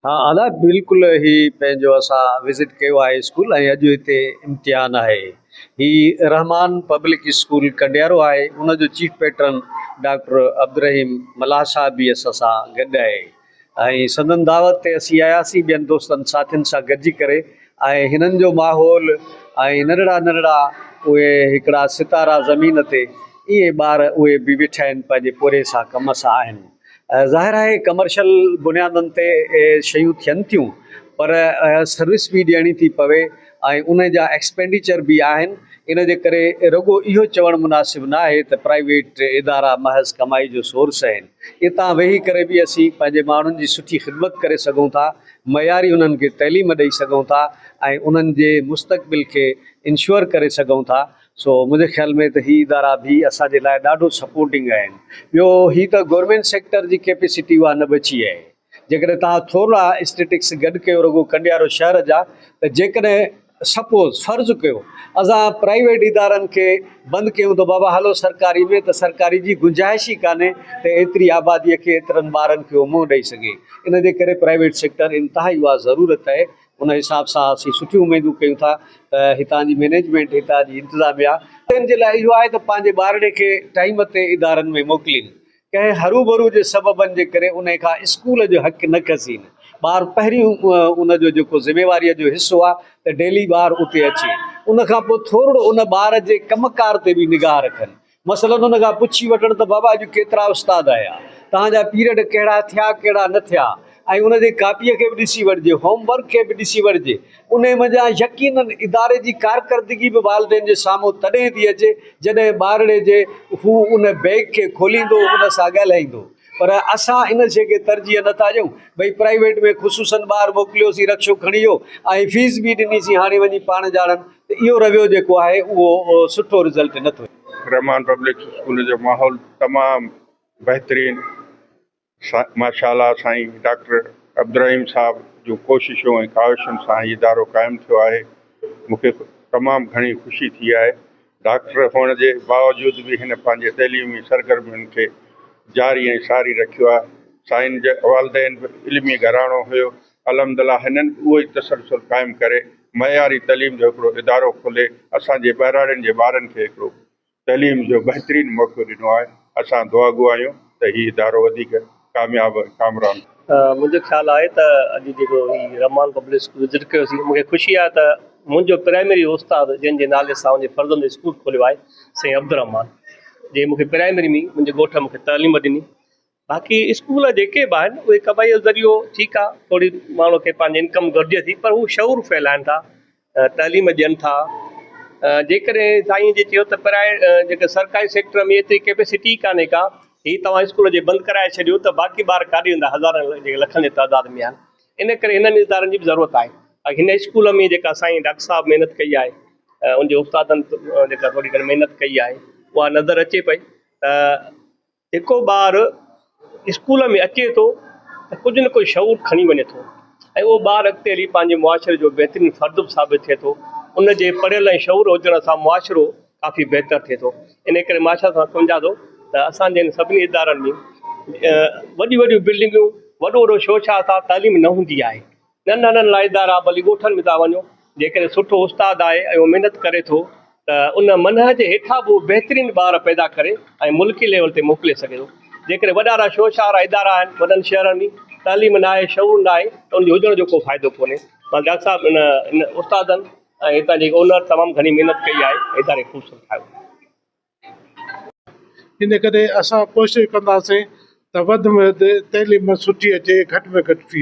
हाँ अदा बिल्कुल ही पंहिंजो असां विज़िट किया है स्कूल ऐं अॼु हिते इम्तिहान है। ही रहमान पब्लिक स्कूल कंडियारो है। उन जो चीफ पैटर्न डॉक्टर अब्दुर्रहीम मल्लाह साहब भी असां सां गॾु आहे ऐं संदन दावत ते असीं आयासीं ॿियनि दोस्तनि साथियुनि सां गॾिजी करे ऐं हिननि जो माहौल ऐं नंढड़ा नंढड़ा उहे हिकिड़ा सितारा ज़मीन ते इहे ॿार उहे बि वेठा आहिनि पंहिंजे पूरे सां कम सां आहिनि। ज़ाहिर है कमर्शियल बुनियादनि ते शयूं थियनि थियूं पर सर्विस भी ॾियणी थी पवे ऐं उन जा एक्सपेंडिचर भी आहिनि। इन जे करे रुगो इहो चवणु मुनासिब न आहे त प्राइवेट इदारा महज़ कमाई जो सोर्स आहिनि। इतां वेही करे भी असीं पंहिंजे माण्हुनि जी सुठी ख़िदमत करे सघूं था, मयारी उन्हनि खे तइलीम ॾेई सघूं था ऐं उन्हनि जे मुस्तक़बिल खे इंश्योर करे सघूं था। सो मुंहिंजे ख़्याल में त ही इदारा भी असांजे लाइ ॾाढो सपोर्टिंग आहिनि। ॿियो ही त गवर्नमेंट सेक्टर जी कैपेसिटी उहा न बची आहे। जेकॾहिं तव्हां थोरा स्टेटिक्स गॾु कयो रुगो कंडियारो शहर जा त जेकॾहिं सपोज़ फ़र्ज़ु कयो असां प्राइवेट इदारनि खे बंदि कयूं त बाबा हलो सरकारी में, त सरकारी जी गुंजाइश ई कान्हे त एतिरी आबादीअ खे एतिरनि ॿारनि खे मुंहुं ॾेई सघे। इन जे करे प्राइवेट सेक्टर इंतिहाई उहा ज़रूरत आहे। उन हिसाब सां असीं सुठियूं उमेदूं कयूं था त हितां जी मैनेजमेंट, हितां जी इंतिज़ामिया जे लाइ इहो आहे त पंहिंजे ॿारड़े खे टाइम ते इदारनि में मोकिलीनि। कंहिं हरू भरू जे सबबनि जे करे उन खां स्कूल जो हक़ न कसीनि। ॿार पहिरियों उन जो जेको ज़िम्मेवारीअ जो हिसो आहे त डेली ॿार उते अचे, उन खां पोइ थोरो उन ॿार जे कमकार ते बि निगाह रखनि। मसइलनि उन खां पुछी वठनि त बाबा अॼु केतिरा उस्ताद आया, तव्हांजा पीरियड कहिड़ा थिया कहिड़ा न थिया, ऐं उन जी कापीअ खे बि ॾिसी वठिजे, होमवर्क खे बि ॾिसी वठिजे। उन मज़ा यकीननि इदारे जी कारकर्दगी बि वालदेन जे साम्हूं तॾहिं थी अचे जॾहिं ॿारड़े जे हू उन बैग खे खोलींदो, उन सां ॻाल्हाईंदो। पर असां इन शइ खे तरजीह नथा ॾियूं भई प्राइवेट में ख़ुशूसन ॿार मोकिलियोसीं, रक्शो खणी वियो ऐं फीस बि ॾिनीसीं, हाणे वञी पाण ॼाणनि, त इहो रवियो जेको आहे उहो सुठो रिज़ल्ट नथो। रहमान पब्लिक स्कूल जो माहौल तमामु बहितरीनु, माशाअल्लाह साईं डॉक्टर अब्दुर्रहीम साहब जो कोशिशों ऐं काविशुनि सां हीउ इदारो क़ाइमु थियो आहे। मूंखे तमामु घणी ख़ुशी थी आहे। डॉक्टर हुअण जे बावजूदि बि हिन पंहिंजे तइलीमी सरगर्मियुनि खे जारी ऐं सारी रखियो आहे। साईं जे वालदेन बि इल्मी घराणो हुयो। अलहमदिल्ला हिननि उहो ई तसलसल क़ाइमु करे मयारी तइलीम जो हिकिड़ो इदारो खोले असांजे ॿहिराड़नि जे ॿारनि खे हिकिड़ो तइलीम जो बहितरीनु मौक़ो ॾिनो आहे। असां दुआ गो आहियूं त हीउ इदारो वधीक कामयाबु कामरान। मुंहिंजो ख़्यालु आहे त अॼु जेको ही रहमान पब्लिक स्कूल विज़िट कयोसीं, मूंखे ख़ुशी आहे त मुंहिंजो प्राइमरी उस्ताद जंहिंजे नाले सां मुंहिंजे फर्ज़नि जो स्कूल खोलियो आहे साईं अब्दुर्रहमान, जे मूंखे प्राइमरी में मुंहिंजे ॻोठ मूंखे तालीम ॾिनी। बाक़ी स्कूल जेके बि आहिनि उहे कमाई जो ज़रियो ठीकु आहे, थोरी माण्हू खे पंहिंजी इनकम घटिजे थी, पर हू शऊर फैलाइनि था, तालीम ॾियनि था। जेकॾहिं साईं जे चयो त जेके सरकारी सेक्टर में एतिरी कैपेसिटी कान्हे का, हीअ तव्हां स्कूल जे बंदि कराए छॾियो त बाक़ी ॿार काॾे वेंदा, हज़ारनि जेके लखनि जे तइदाद में आहिनि। इन करे हिननि इदारनि जी बि ज़रूरत आहे। हिन स्कूल में जेका साईं डॉक्टर साहब महिनत कई आहे, उनजे उस्तादनि जेका थोरी घणी महिनत कई आहे, उहा नज़र अचे पई त जेको ॿार स्कूल में अचे थो त कुझु न कुझु शऊर खणी वञे थो ऐं उहो ॿार अॻिते हली पंहिंजे मुआशिरे जो बहितरीनु फ़र्द बि साबित थिए थो। उन जे पढ़ियल ऐं शऊर हुजण सां मुआशिरो काफ़ी बहितर थिए थो। इन करे मां छा सम्झां थो त असांजे सभिनी इदारनि में वॾियूं वॾियूं बिल्डिंगूं, वॾो वॾो शोशा सां तालीम न हूंदी आहे। नंढा नंढा इदारा भली ॻोठनि में था वञो, जेकॾहिं सुठो उस्ताद आहे ऐं उहो महिनत करे थो त उन मनह जे हेठां बि बहितरीनु ॿार पैदा करे ऐं मुल्की लेवल ते मोकिले सघे थो। जेकॾहिं वॾा वॾा शोशा वारा इदारा आहिनि वॾनि शहरनि में, तालीम न आहे, शऊर न आहे, त उनजो हुजण जो को फ़ाइदो कोन्हे। मां डॉक्टर साहिबु इन उस्तादनि ऐं हितां जे ओनर तमामु घणी महिनत कई आहे, इदारे ख़ूबसूरत ठाहियो। इन करे असां कोशिशि कंदासीं त वधि में वधि तइलीम सुठी अचे, घटि में घटि फीस।